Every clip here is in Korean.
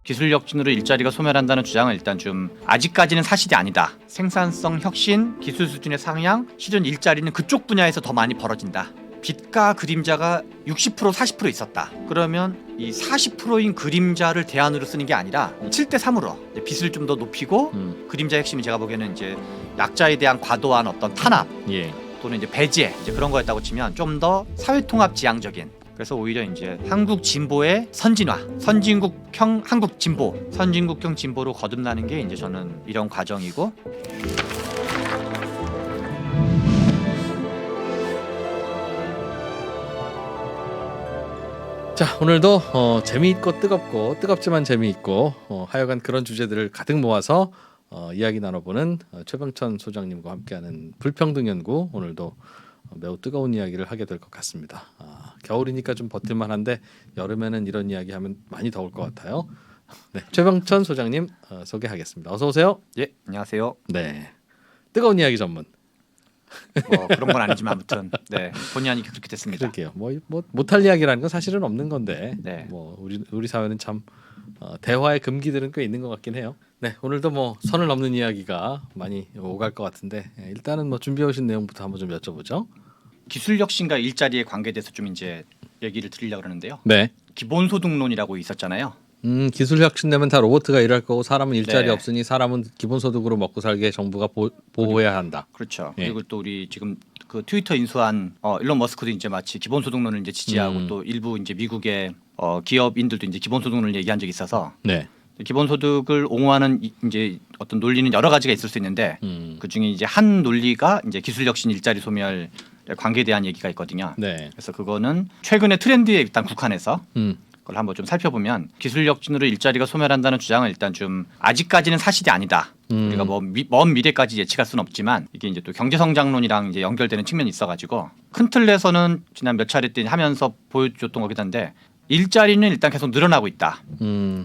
기술 혁신으로 일자리가 소멸한다는 주장은 일단 좀 아직까지는 사실이 아니다. 생산성 혁신, 기술 수준의 상향, 실은 일자리는 그쪽 분야에서 더 많이 벌어진다. 빛과 그림자가 60% 40% 있었다. 그러면 이 40%인 그림자를 대안으로 쓰는 게 아니라 7대 3으로 빛을 좀 더 높이고 그림자의 핵심은 제가 보기에는 이제 약자에 대한 과도한 어떤 탄압 또는 이제 배제 이제 그런 거였다고 치면 좀 더 사회통합 지향적인, 그래서 오히려 이제 한국 진보의 선진화, 선진국형 한국 진보, 선진국형 진보로 거듭나는 게 이제 저는 이런 과정이고. 자, 오늘도 재미있고 뜨겁지만 재미있고 하여간 그런 주제들을 가득 모아서 이야기 나눠보는 최병천 소장님과 함께하는 불평등 연구, 오늘도 매우 뜨거운 이야기를 하게 될 것 같습니다. 겨울이니까 좀 버틸만한데 여름에는 이런 이야기하면 많이 더울 것 같아요. 네, 최병천 소장님 소개하겠습니다. 어서 오세요. 예, 안녕하세요. 네, 뜨거운 이야기 전문. 그런 건 아니지만 아무튼 네, 본의 아니게 그렇게 됐습니다. 그러게요. 뭐 못할 이야기라는 건 사실은 없는 건데, 네. 뭐 우리 사회는 참 대화의 금기들은 꽤 있는 것 같긴 해요. 네, 오늘도 뭐 선을 넘는 이야기가 많이 오갈 것 같은데 일단은 뭐 준비해 오신 내용부터 한번 좀 여쭤보죠. 기술 혁신과 일자리의 관계에 대해서 좀 이제 얘기를 드리려고 그러는데요. 네. 기본소득론이라고 있었잖아요. 기술 혁신 되면 다 로봇가 일할 거고 사람은 일자리 네. 없으니 사람은 기본소득으로 먹고 살게 정부가 보호해야 한다. 그렇죠. 예. 그리고 또 우리 지금 그 트위터 인수한 일론 머스크도 이제 마치 기본소득론을 이제 지지하고 또 일부 이제 미국의 기업인들도 이제 기본소득론을 얘기한 적이 있어서 네. 기본소득을 옹호하는 이제 어떤 논리는 여러 가지가 있을 수 있는데 그 중에 이제 한 논리가 이제 기술혁신 일자리 소멸 관계에 대한 얘기가 있거든요. 네. 그래서 그거는 최근의 트렌드에 일단 국한해서 그걸 한번 좀 살펴보면 기술혁신으로 일자리가 소멸한다는 주장은 일단 좀 아직까지는 사실이 아니다. 우리가 뭐 먼 미래까지 예측할 수는 없지만 이게 이제 또 경제성장론이랑 이제 연결되는 측면이 있어가지고 큰 틀에서는 지난 몇 차례 때 하면서 보여줬던 거긴 한데 일자리는 일단 계속 늘어나고 있다.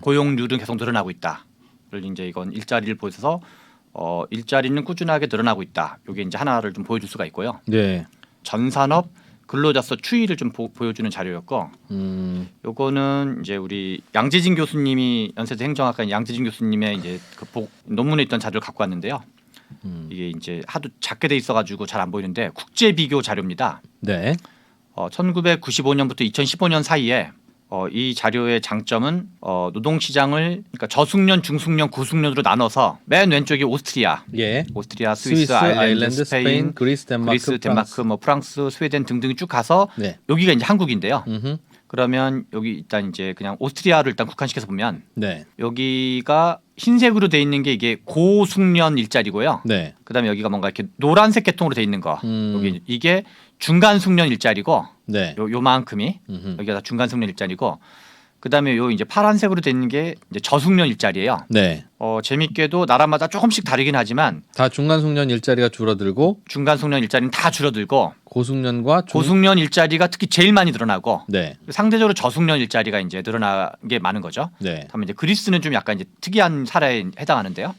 고용률은 계속 늘어나고 있다. 그걸 이제 이건 일자리를 보여서 일자리는 꾸준하게 늘어나고 있다. 이게 이제 하나를 좀 보여줄 수가 있고요. 네. 전산업 근로자수 추이를 좀 보여주는 자료였고, 요거는 이제 우리 양재진 교수님이 연세대 행정학과 양재진 교수님의 이제 그 논문에 있던 자료를 갖고 왔는데요. 이게 이제 하도 작게 돼 있어가지고 잘 안 보이는데 국제 비교 자료입니다. 네. 1995년부터 2015년 사이에 이 자료의 장점은 노동시장을 그러니까 저숙련, 중숙련, 고숙련으로 나눠서 맨 왼쪽이 오스트리아, 예. 오스트리아, 스위스, 아일랜드, 스페인, 그리스, 덴마크, 뭐 프랑스, 스웨덴 등등이 쭉 가서 네. 여기가 이제 한국인데요. 음흠. 그러면 여기 일단 이제 그냥 오스트리아를 일단 국한시켜서 보면 네. 여기가 흰색으로 돼 있는 게 이게 고숙련 일자리고요. 네. 그다음에 여기가 뭔가 이렇게 노란색 계통으로 돼 있는 거. 여기 이게 중간 숙련 일자리고 네. 요만큼이 음흠. 여기가 다 중간 숙련 일자리고 그다음에 요 이제 파란색으로 돼 있는 게 이제 저숙련 일자리예요. 네. 재밌게도 나라마다 조금씩 다르긴 하지만 다 중간 숙련 일자리가 줄어들고 중간 숙련 일자리는 다 줄어들고 고숙련과 고숙련 일자리가 특히 제일 많이 늘어나고 네. 상대적으로 저숙련 일자리가 이제 늘어난 게 많은 거죠. 네. 다만 이제 그리스는 좀 약간 이제 특이한 사례에 해당하는데요.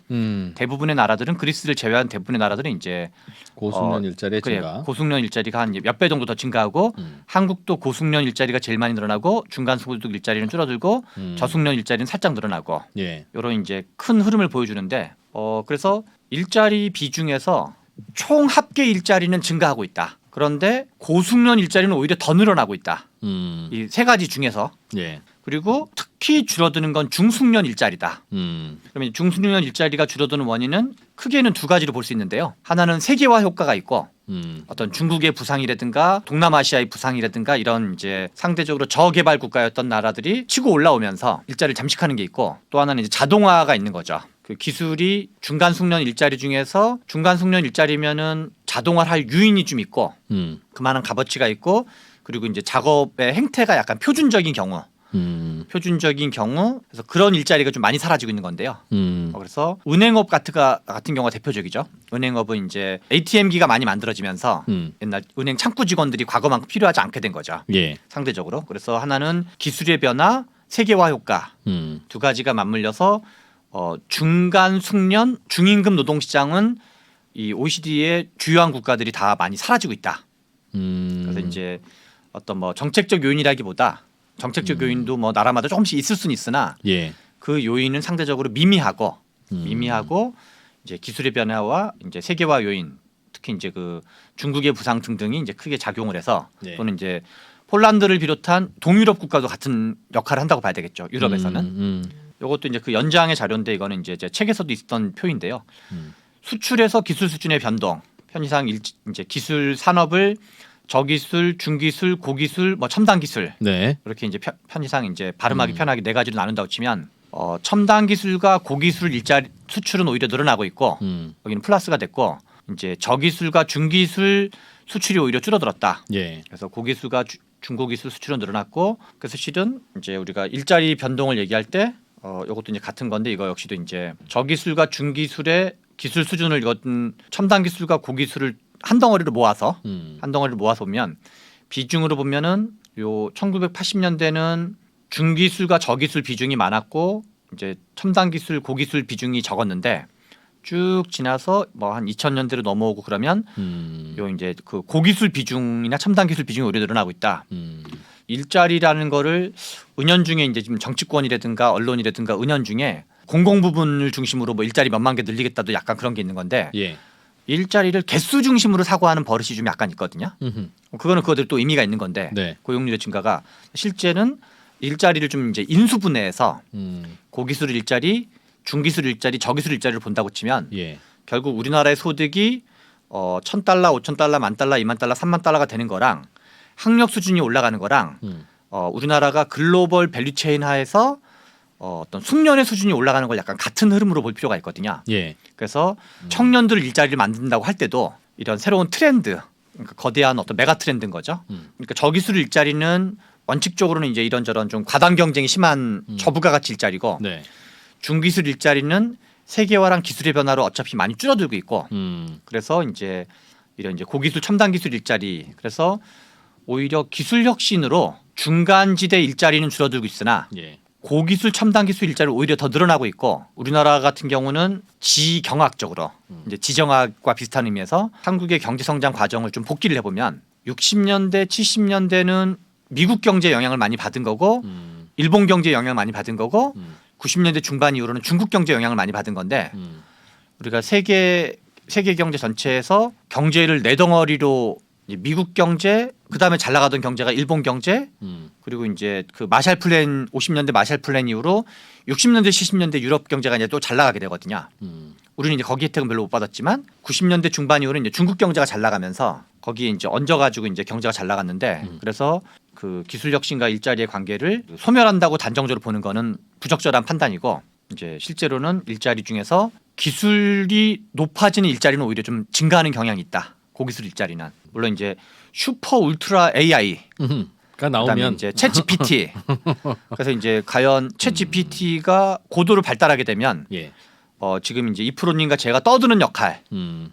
대부분의 나라들은 그리스를 제외한 대부분의 나라들은 이제 고숙련 일자리의 그래, 증가. 고숙련 일자리가 한 몇 배 정도 더 증가하고 한국도 고숙련 일자리가 제일 많이 늘어나고 중간 소득 일자리는 줄어들고 저숙련 일자리는 살짝 늘어나고 예. 이런 이제 큰 흐름을 보여주는데 그래서 일자리 비중에서 총 합계 일자리는 증가하고 있다. 그런데 고숙련 일자리는 오히려 더 늘어나고 있다. 이 세 가지 중에서. 예. 그리고 특히 줄어드는 건 중숙련 일자리다. 그러면 중숙련 일자리가 줄어드는 원인은 크게는 두 가지로 볼 수 있는데요. 하나는 세계화 효과가 있고 어떤 중국의 부상이라든가 동남아시아의 부상이라든가 이런 이제 상대적으로 저개발 국가였던 나라들이 치고 올라오면서 일자리를 잠식하는 게 있고 또 하나는 이제 자동화가 있는 거죠. 그 기술이 중간 숙련 일자리 중에서 중간 숙련 일자리면은 자동화를 할 유인이 좀 있고 그만한 값어치가 있고 그리고 이제 작업의 행태가 약간 표준적인 경우 그래서 그런 일자리가 좀 많이 사라지고 있는 건데요. 그래서 은행업 같은 경우가 대표적이죠. 은행업은 이제 ATM기가 많이 만들어지면서 옛날 은행 창구 직원들이 과거만큼 필요하지 않게 된 거죠. 예. 상대적으로. 그래서 하나는 기술의 변화, 세계화 효과 두 가지가 맞물려서 중간 숙련, 중임금 노동시장은 이 OECD의 주요한 국가들이 다 많이 사라지고 있다. 그래서 이제 어떤 뭐 정책적 요인이라기보다 정책적 요인도 뭐 나라마다 조금씩 있을 수는 있으나 예. 그 요인은 상대적으로 미미하고 이제 기술의 변화와 이제 세계화 요인, 특히 이제 그 중국의 부상 등등이 이제 크게 작용을 해서 네. 또는 이제 폴란드를 비롯한 동유럽 국가도 같은 역할을 한다고 봐야 되겠죠. 유럽에서는. 이것도 이제 그 연장의 자료인데 이거는 이제 제 책에서도 있었던 표인데요. 수출에서 기술 수준의 변동, 편의상 이제 기술 산업을 저기술, 중기술, 고기술, 뭐 첨단 기술 네. 이렇게 이제 편의상 이제 발음하기 편하게 네 가지로 나눈다고 치면 첨단 기술과 고기술 일자리 수출은 오히려 늘어나고 있고 여기는 플러스가 됐고 이제 저기술과 중기술 수출이 오히려 줄어들었다. 예. 그래서 고기술과 중고기술 수출은 늘어났고 그래서 실은 이제 우리가 일자리 변동을 얘기할 때 이것도 이제 같은 건데 이거 역시도 이제 저기술과 중기술의 기술 수준을 이건 첨단 기술과 고기술을 한 덩어리로 모아서 보면 비중으로 보면은 요 1980년대는 중기술과 저기술 비중이 많았고 이제 첨단 기술, 고기술 비중이 적었는데 쭉 지나서 뭐 한 2000년대로 넘어오고 그러면 요 이제 그 고기술 비중이나 첨단 기술 비중이 오히려 늘어나고 있다. 일자리라는 거를 은연중에 이제 지금 정치권이라든가 언론이라든가 은연중에 공공 부분을 중심으로 뭐 일자리 몇만 개 늘리겠다도 약간 그런 게 있는 건데 예. 일자리를 개수 중심으로 사고하는 버릇이 좀 약간 있거든요. 그거는 그것들 또 의미가 있는 건데 네. 고용률의 증가가 실제는 일자리를 좀 이제 인수분해해서 고기술 일자리, 중기술 일자리, 저기술 일자리를 본다고 치면 예. 결국 우리나라의 소득이 $1,000, $5,000, $10,000, $20,000, $30,000가 되는 거랑 학력 수준이 올라가는 거랑 우리나라가 글로벌 밸류체인 하에서 어떤 숙련의 수준이 올라가는 걸 약간 같은 흐름으로 볼 필요가 있거든요. 예. 그래서 청년들 일자리를 만든다고 할 때도 이런 새로운 트렌드, 그러니까 거대한 어떤 메가 트렌드인 거죠. 그러니까 저기술 일자리는 원칙적으로는 이제 이런저런 좀 과당 경쟁이 심한 저부가 가치 일자리고 네. 중기술 일자리는 세계화랑 기술의 변화로 어차피 많이 줄어들고 있고 그래서 이제 이런 이제 고기술 첨단 기술 일자리 그래서 오히려 기술 혁신으로 중간지대 일자리는 줄어들고 있으나 예. 고기술 첨단 기술 일자리 오히려 더 늘어나고 있고 우리나라 같은 경우는 지경학적으로 이제 지정학과 비슷한 의미에서 한국의 경제 성장 과정을 좀 복기를 해보면 60년대 70년대는 미국 경제 영향을 많이 받은 거고 일본 경제 영향을 많이 받은 거고 90년대 중반 이후로는 중국 경제 영향을 많이 받은 건데 우리가 세계 경제 전체에서 경제를 네 덩어리로 이제 미국 경제 그다음에 잘 나가던 경제가 일본 경제 그리고 이제 그 마샬 플랜 50년대 마샬 플랜 이후로 60년대 70년대 유럽 경제가 이제 또 잘 나가게 되거든요. 우리는 이제 거기 혜택은 별로 못 받았지만 90년대 중반 이후로 이제 중국 경제가 잘 나가면서 거기에 이제 얹어가지고 이제 경제가 잘 나갔는데 그래서 그 기술 혁신과 일자리의 관계를 소멸한다고 단정적으로 보는 거는 부적절한 판단이고 이제 실제로는 일자리 중에서 기술이 높아지는 일자리는 오히려 좀 증가하는 경향이 있다. 고기술 일자리는 물론 이제 슈퍼 울트라 AI 가 그다음에 나오면 이제 챗 GPT 그래서 이제 과연 챗 GPT가 고도로 발달하게 되면 예. 지금 이제 이프로님과 제가 떠드는 역할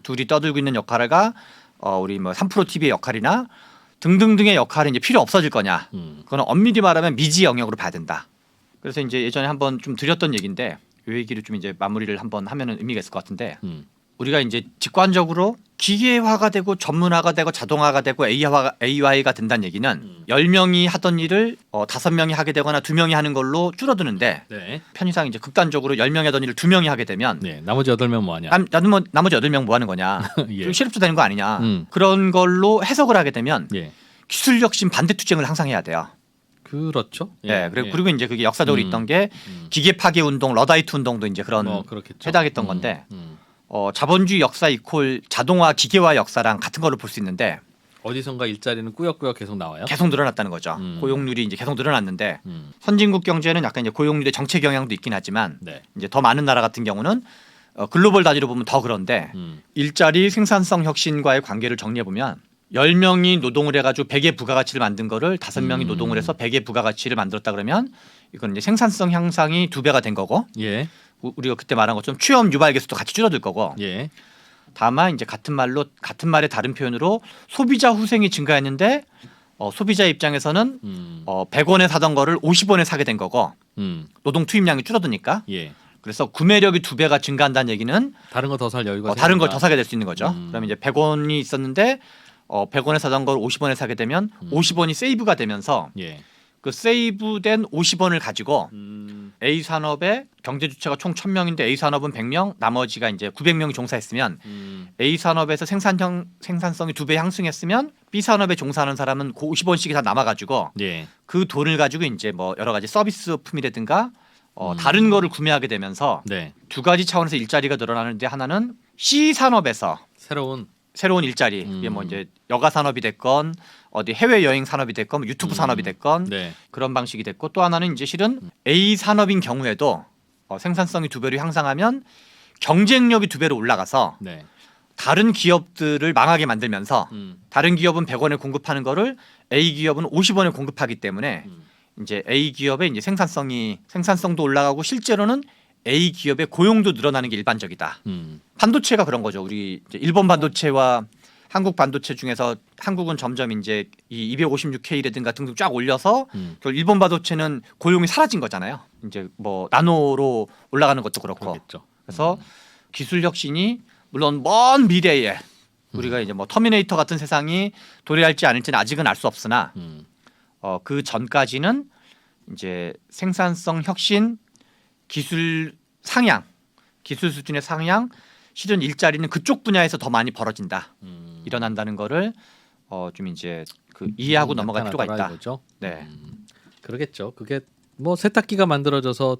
둘이 떠들고 있는 역할과 우리 뭐 3프로 TV의 역할이나 등등등의 역할이 이제 필요 없어질 거냐? 그거는 엄밀히 말하면 미지 영역으로 봐야 된다. 그래서 이제 예전에 한번 좀 드렸던 얘기인데 이 얘기를 좀 이제 마무리를 한번 하면은 의미가 있을 것 같은데 우리가 이제 직관적으로 기계화가 되고 전문화가 되고 자동화가 되고 AI가 된다는 얘기는 10명이 하던 일을 5명이 하게 되거나 2명이 하는 걸로 줄어드는데 네. 편의상 이제 극단적으로 10명이 하던 일을 2명이 하게 되면 네. 나머지 8명 뭐 하냐? 나머지 8명 뭐 하는 거냐? 예. 좀 실업자 되는 거 아니냐? 그런 걸로 해석을 하게 되면 예. 기술 혁신 반대 투쟁을 항상 해야 돼요. 그렇죠. 네, 그리고 이제 그게 역사적으로 있던 게 기계 파괴 운동, 러다이트 운동도 이제 그런 그렇겠죠. 해당했던 건데 자본주의 역사 이퀄 자동화 기계화 역사랑 같은 걸로 볼 수 있는데 어디선가 일자리는 꾸역꾸역 계속 나와요. 계속 늘어났다는 거죠. 고용률이 이제 계속 늘어났는데 선진국 경제는 약간 이제 고용률의 정체 경향도 있긴 하지만 네. 이제 더 많은 나라 같은 경우는 글로벌 단위로 보면 더 그런데 일자리 생산성 혁신과의 관계를 정리해 보면 10명이 노동을 해가지고 100의 부가가치를 만든 거를 5명이 노동을 해서 100의 부가가치를 만들었다 그러면 이건 이제 생산성 향상이 2배가 된 거고 예. 우리가 그때 말한 것처럼 취업 유발 개수도 같이 줄어들 거고 예. 다만 이제 같은 말의 다른 표현으로 소비자 후생이 증가했는데 소비자 입장에서는 100원에 사던 거를 50원에 사게 된 거고 노동 투입량이 줄어드니까 예. 그래서 구매력이 2배가 증가한다는 얘기는 다른 거 더 살 여유가 다른 걸 더 사게 될 수 있는 거죠. 그러면 이제 100원이 있었는데 100원에 사던 걸 50원에 사게 되면 50원이 세이브가 되면서 예. 그 세이브된 50원을 가지고 음. A 산업의 경제 주체가 총 1,000명인데 A 산업은 100명, 나머지가 이제 900명이 종사했으면 A 산업에서 생산성이 2배 향상했으면 B 산업에 종사하는 사람은 그 50원씩이 다 남아가지고 예. 그 돈을 가지고 이제 뭐 여러 가지 서비스품이라든가 다른 거를 구매하게 되면서 네. 두 가지 차원에서 일자리가 늘어나는데 하나는 C 산업에서 새로운 일자리, 이게 뭐 이제 여가 산업이 됐건 어디 해외 여행 산업이 됐건 뭐 유튜브 산업이 됐건 네. 그런 방식이 됐고 또 하나는 이제 실은 A 산업인 경우에도 생산성이 2배로 향상하면 경쟁력이 2배로 올라가서 네. 다른 기업들을 망하게 만들면서 음. 다른 기업은 100원에 공급하는 거를 A 기업은 50원에 공급하기 때문에 이제 A 기업의 이제 생산성도 올라가고 실제로는 A 기업의 고용도 늘어나는 게 일반적이다. 반도체가 그런 거죠. 우리 이제 일본 반도체와 한국 반도체 중에서 한국은 점점 이제 이 256K라든가 등등 쫙 올려서 결국 일본 반도체는 고용이 사라진 거잖아요. 이제 뭐 나노로 올라가는 것도 그렇고. 그렇겠죠. 그래서 기술 혁신이 물론 먼 미래에 우리가 이제 뭐 터미네이터 같은 세상이 도래할지 않을지는 아직은 알 수 없으나 그 전까지는 이제 생산성 혁신, 기술 상향, 기술 수준의 상향, 실은 일자리는 그쪽 분야에서 더 많이 벌어진다. 일어난다는 거를 좀 이제 그 이해하고 넘어갈 필요가 있다. 이거죠? 네, 그러겠죠. 그게 뭐 세탁기가 만들어져서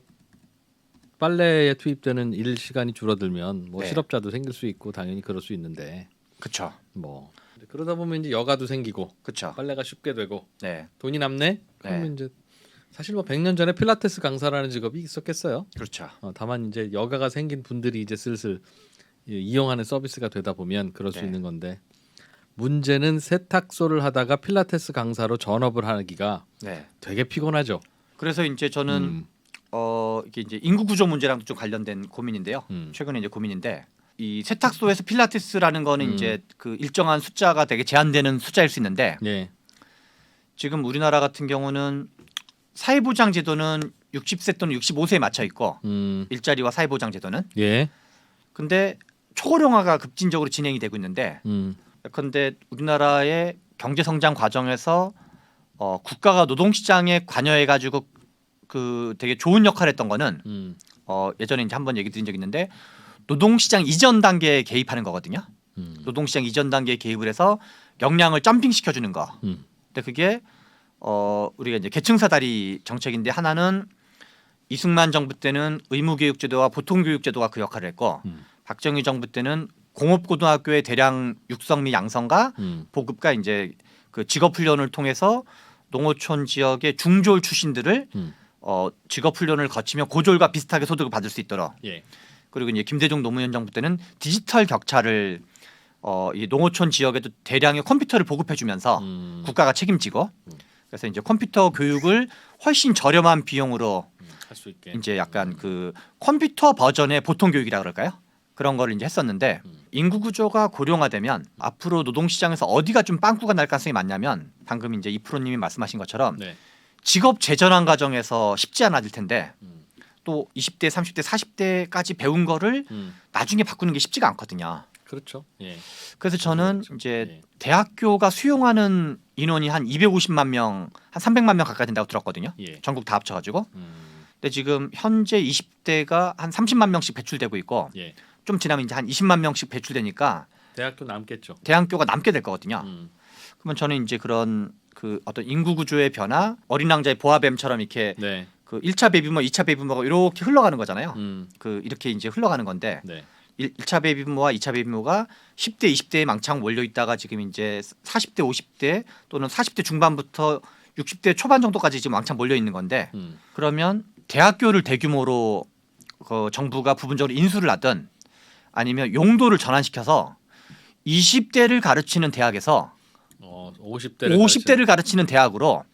빨래에 투입되는 일 시간이 줄어들면 뭐 네. 실업자도 생길 수 있고 당연히 그럴 수 있는데 그렇죠, 뭐 그러다 보면 이제 여가도 생기고 그렇죠. 빨래가 쉽게 되고 네, 돈이 남네. 그러면 네. 이제 사실 뭐 100년 전에 필라테스 강사라는 직업이 있었겠어요. 그렇죠. 다만 이제 여가가 생긴 분들이 이제 슬슬 이용하는 서비스가 되다 보면 그럴 수 네. 있는 건데 문제는 세탁소를 하다가 필라테스 강사로 전업을 하기가 네. 되게 피곤하죠. 그래서 이제 저는 이게 이제 인구 구조 문제랑도 좀 관련된 고민인데요. 최근에 이제 고민인데 이 세탁소에서 필라테스라는 거는 이제 그 일정한 숫자가 되게 제한되는 숫자일 수 있는데 예. 지금 우리나라 같은 경우는 사회보장 제도는 60세 또는 65세에 맞춰 있고 일자리와 사회보장 제도는 예. 근데 초고령화가 급진적으로 진행이 되고 있는데 그런데 우리나라의 경제 성장 과정에서 국가가 노동시장에 관여해 가지고 그 되게 좋은 역할을 했던 거는 예전에 이제 한번 얘기 드린 적이 있는데 노동시장 이전 단계에 개입하는 거거든요. 노동시장 이전 단계에 개입을 해서 역량을 점핑 시켜주는 거. 근데 그게 우리가 이제 계층사다리 정책인데 하나는 이승만 정부 때는 의무교육제도와 보통교육제도가 그 역할을 했고 박정희 정부 때는 공업고등학교의 대량 육성 및 양성과 보급과 이제 그 직업훈련을 통해서 농어촌 지역의 중졸 출신들을 직업훈련을 거치며 고졸과 비슷하게 소득을 받을 수 있도록 예. 그리고 이제 김대중 노무현 정부 때는 디지털 격차를 이 농어촌 지역에도 대량의 컴퓨터를 보급해주면서 국가가 책임지고 그래서 이제 컴퓨터 교육을 훨씬 저렴한 비용으로 할 수 있게. 이제 약간 그 컴퓨터 버전의 보통 교육이라 그럴까요? 그런 거를 이제 했었는데 인구 구조가 고령화되면 앞으로 노동시장에서 어디가 좀 빵꾸가 날 가능성이 많냐면 방금 이제 이프로님이 말씀하신 것처럼 네. 직업 재전환 과정에서 쉽지 않아질 텐데 또 20대, 30대, 40대까지 배운 거를 나중에 바꾸는 게 쉽지가 않거든요. 그렇죠. 예. 그래서 저는 그렇죠. 이제 예. 대학교가 수용하는 인원이 한 250만 명, 한 300만 명 가까이 된다고 들었거든요. 예. 전국 다 합쳐가지고. 근데 지금 현재 20대가 한 30만 명씩 배출되고 있고 예. 좀 지나면 이제 한 20만 명씩 배출되니까 대학교 남겠죠. 대학교가 남게 될 거거든요. 그러면 저는 이제 그런 그 어떤 인구 구조의 변화, 어린 왕자의 보아뱀처럼 이렇게 네. 그 1차 베이비부머, 2차 베이비부머가 이렇게 흘러가는 거잖아요. 음. 그 이렇게 이제 흘러가는 건데 네. 1차 베이비부머와 2차 베이비부머가 10대, 20대에 망창 몰려 있다가 지금 이제 40대, 50대 또는 40대 중반부터 60대 초반 정도까지 지금 왕창 몰려 있는 건데 그러면 대학교를 대규모로 그 정부가 부분적으로 인수를 하든 아니면 용도를 전환시켜서 20대를 가르치는 대학에서 50대를 가르치는 대학으로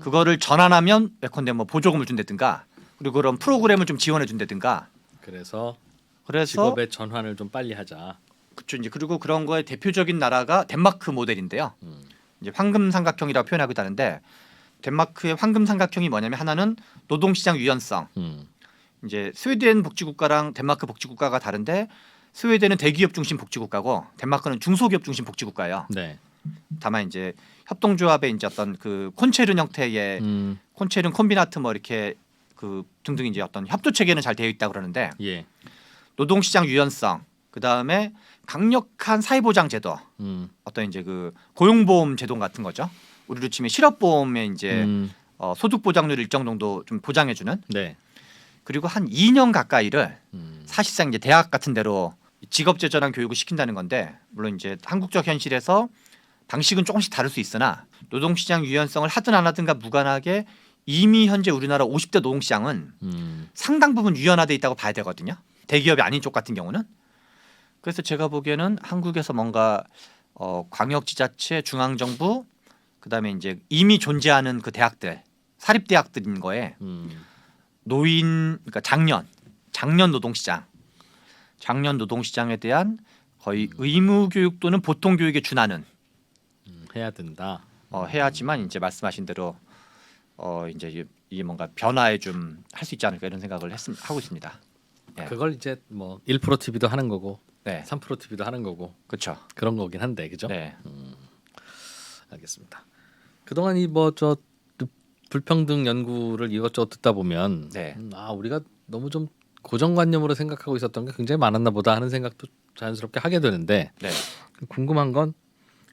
그거를 전환하면 예컨대 뭐 보조금을 준다든가 그리고 그런 프로그램을 좀 지원해 준다든가 그래서 직업의 전환을 좀 빨리 하자. 그렇죠. 이제 그리고 그런 거의 대표적인 나라가 덴마크 모델인데요. 이제 황금 삼각형이라고 표현하기도 하는데 덴마크의 황금 삼각형이 뭐냐면 하나는 노동시장 유연성. 이제 스웨덴 복지국가랑 덴마크 복지국가가 다른데 스웨덴은 대기업 중심 복지국가고 덴마크는 중소기업 중심 복지국가예요. 네. 다만 이제 협동조합의 이제 어떤 그 콘체른 형태의 콘체른 콤비나트 뭐 이렇게 그 등등 이제 어떤 협조 체계는 잘 되어 있다 그러는데 예. 노동시장 유연성 그 다음에 강력한 사회보장 제도 어떤 이제 그 고용보험 제도 같은 거죠. 우리로 치면 실업보험에 이제 소득 보장률 일정 정도 좀 보장해주는 네. 그리고 한 2년 가까이를 음. 사실상 이제 대학 같은 데로 직업재전환 교육을 시킨다는 건데 물론 이제 한국적 현실에서 방식은 조금씩 다를 수 있으나 노동시장 유연성을 하든 안 하든가 무관하게 이미 현재 우리나라 50대 노동시장은 상당 부분 유연화돼 있다고 봐야 되거든요. 대기업이 아닌 쪽 같은 경우는. 그래서 제가 보기에는 한국에서 뭔가 광역지자체, 중앙정부, 그다음에 이제 이미 존재하는 그 대학들, 사립대학들인 거에 노인, 그러니까 작년 노동시장에 대한 거의 의무 교육 또는 보통 교육에 준하는 해야 된다. 해야지만 이제 말씀하신 대로 이제 이 뭔가 변화에 좀 할 수 있지 않을까 이런 생각을 하고 있습니다. 예. 그걸 이제 뭐 1% TV도 하는 거고, 네, 3% TV도 하는 거고, 그렇죠. 그런 거긴 한데, 그죠? 네, 알겠습니다. 그동안 이 뭐 저 불평등 연구를 이것저것 듣다 보면 네. 우리가 너무 좀 고정관념으로 생각하고 있었던 게 굉장히 많았나 보다 하는 생각도 자연스럽게 하게 되는데 네, 궁금한 건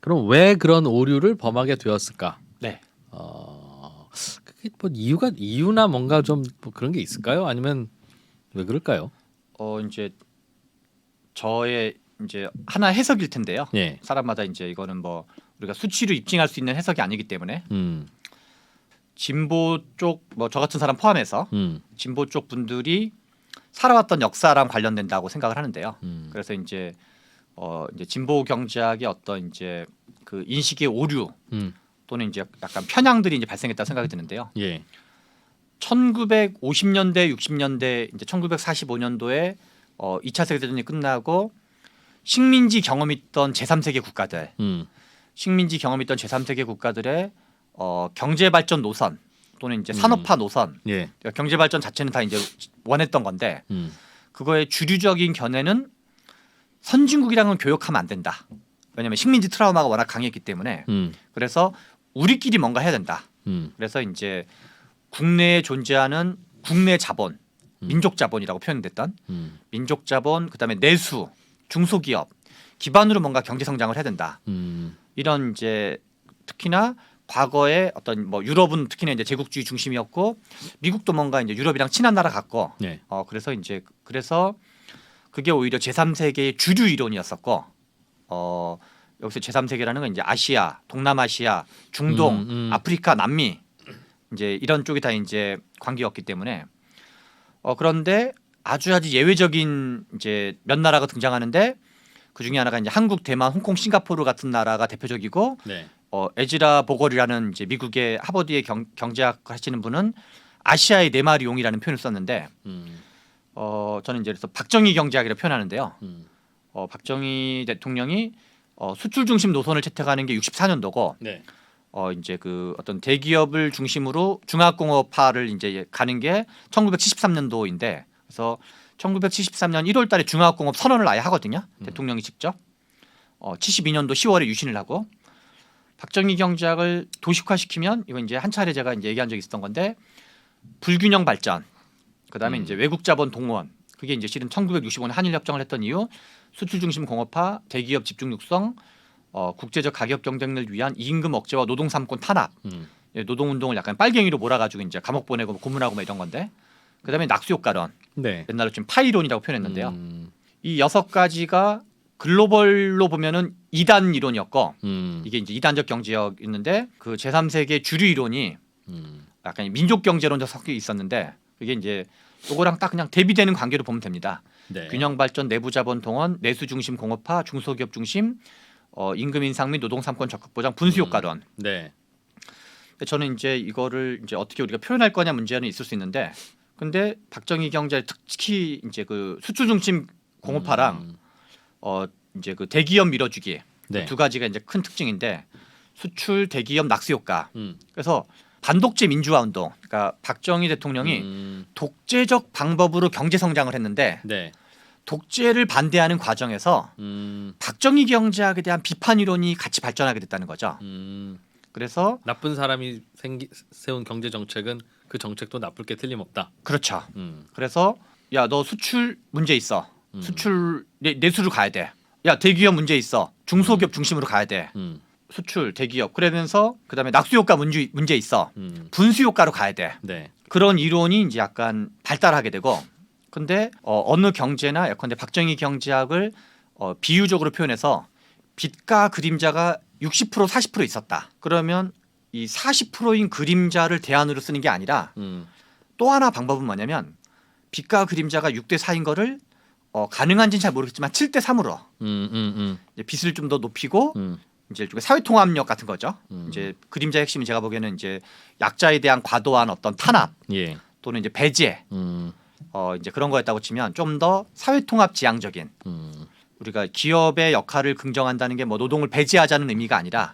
그럼 왜 그런 오류를 범하게 되었을까? 네. 그게 뭐 이유나 뭔가 좀 뭐 그런 게 있을까요? 아니면 왜 그럴까요? 이제 저의 이제 하나 해석일 텐데요. 예. 사람마다 이제 이거는 뭐 우리가 수치로 입증할 수 있는 해석이 아니기 때문에 진보 쪽 뭐 저 같은 사람 포함해서 진보 쪽 분들이 살아왔던 역사랑 관련된다고 생각을 하는데요. 그래서 이제 진보 경제학의 어떤 이제 그 인식의 오류 또는 이제 약간 편향들이 이제 발생했다고 생각이 드는데요. 예. 1950년대, 60년대, 이제 1945년도에 2차 세계대전이 끝나고 식민지 경험이 있던 제3세계 국가들, 식민지 경험이 있던 제3세계 국가들의 경제 발전 노선 또는 이제 산업화 노선, 예. 그러니까 경제 발전 자체는 다 이제 원했던 건데 그거의 주류적인 견해는 선진국이랑은 교역하면 안 된다. 왜냐하면 식민지 트라우마가 워낙 강했기 때문에 그래서 우리끼리 뭔가 해야 된다. 그래서 이제 국내에 존재하는 국내 자본, 민족 자본이라고 표현됐던 민족 자본, 그다음에 내수, 중소기업 기반으로 뭔가 경제 성장을 해야 된다. 이런 이제 특히나 과거에 어떤 뭐 유럽은 특히나 이제 제국주의 중심이었고 미국도 뭔가 이제 유럽이랑 친한 나라 같고 네. 그래서 그게 오히려 제3세계의 주류 이론이었었고 여기서 제3세계라는 건 이제 아시아, 동남아시아, 중동, 아프리카, 남미 이제 이런 쪽이 다 이제 관계였기 때문에 그런데 아주 예외적인 이제 몇 나라가 등장하는데 그 중에 하나가 이제 한국, 대만, 홍콩, 싱가포르 같은 나라가 대표적이고 네. 에즈라 보걸이라는 이제 미국의 하버드의 경제학 하시는 분은 아시아의 네 마리 용이라는 표현을 썼는데 저는 이제 그래서 박정희 경제학이라고 표현하는데요. 박정희 대통령이 수출 중심 노선을 채택하는 게 64년도고 네. 이제 그 어떤 대기업을 중심으로 중화공업화를 이제 가는 게 1973년도인데 그래서 1973년 1월달에 중화공업 선언을 아예 하거든요. 대통령이 직접 72년도 10월에 유신을 하고 박정희 경제학을 도식화시키면 이건 이제 한 차례 제가 이제 얘기한 적이 있었던 건데 불균형 발전, 그다음에 이제 외국 자본 동원 그게 이제 실은 1965년 한일 협정을 했던 이유 수출 중심 공업화, 대기업 집중 육성, 국제적 가격 경쟁을 위한 임금 억제와 노동 삼권 탄압, 노동 운동을 약간 빨갱이로 몰아가지고 이제 감옥 보내고 고문하고 뭐 이런 건데 그다음에 낙수 효과론, 네. 옛날로 좀 파이론이라고 표현했는데요. 이 6가지가 글로벌로 보면은 2단 이론이었고 이게 이제 2단적 경제였는데 그 제3세계 주류 이론이 약간 민족 경제론적 섞여 있었는데 그게 이제 요거랑 딱 그냥 대비되는 관계로 보면 됩니다. 네. 균형 발전, 내부 자본 동원, 내수 중심 공업화, 중소기업 중심, 임금 인상 및 노동 삼권 적극 보장, 분수 효과론. 네. 저는 이제 이거를 이제 어떻게 우리가 표현할 거냐 문제는 있을 수 있는데, 근데 박정희 경제 특히 이제 그 수출 중심 공업화랑 이제 그 대기업 밀어주기 네. 두 가지가 이제 큰 특징인데 수출 대기업 낙수 효과. 음. 그래서 반독재 민주화 운동. 그러니까 박정희 대통령이 독재적 방법으로 경제 성장을 했는데 네. 독재를 반대하는 과정에서 박정희 경제학에 대한 비판 이론이 같이 발전하게 됐다는 거죠. 그래서 나쁜 사람이 세운 경제 정책은 그 정책도 나쁠 게 틀림없다. 그렇죠. 그래서 야, 너 수출 문제 있어. 수출 내수로 가야 돼. 야, 대기업 문제 있어. 중소기업 중심으로 가야 돼. 수출, 대기업. 그러면서 그다음에 낙수 효과 문제 있어. 분수 효과로 가야 돼. 네. 그런 이론이 이제 약간 발달하게 되고, 근데 어느 경제나 예컨대 박정희 경제학을 비유적으로 표현해서 빛과 그림자가 60% 40% 있었다. 그러면 이 40%인 그림자를 대안으로 쓰는 게 아니라 또 하나 방법은 뭐냐면 빛과 그림자가 6대 4인 거를 가능한지는 잘 모르겠지만 7대 3으로 이제 빛을 좀 더 높이고 이제 일종의 사회통합력 같은 거죠. 이제 그림자 핵심이 제가 보기에는 이제 약자에 대한 과도한 어떤 탄압 예. 또는 이제 배제 이제 그런 거였다고 치면 좀 더 사회통합 지향적인 우리가 기업의 역할을 긍정한다는 게 뭐 노동을 배제하자는 의미가 아니라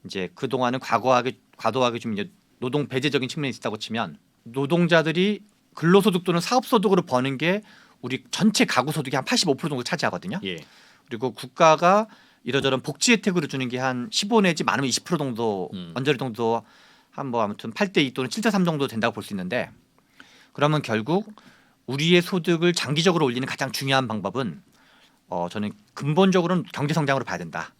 이제 그 동안은 과도하게 좀 이제 노동 배제적인 측면이 있다고 치면 노동자들이 근로소득 또는 사업소득으로 버는 게 우리 전체 가구 소득이 한 85% 정도 차지하거든요. 예. 그리고 국가가 이러저런 복지 혜택으로 주는 게 한 15 내지 많으면 20% 정도 언저리 정도 한 뭐 아무튼 8대 2 또는 7대 3 정도 된다고 볼 수 있는데 그러면 결국 우리의 소득을 장기적으로 올리는 가장 중요한 방법은 저는 근본적으로는 경제 성장으로 봐야 된다.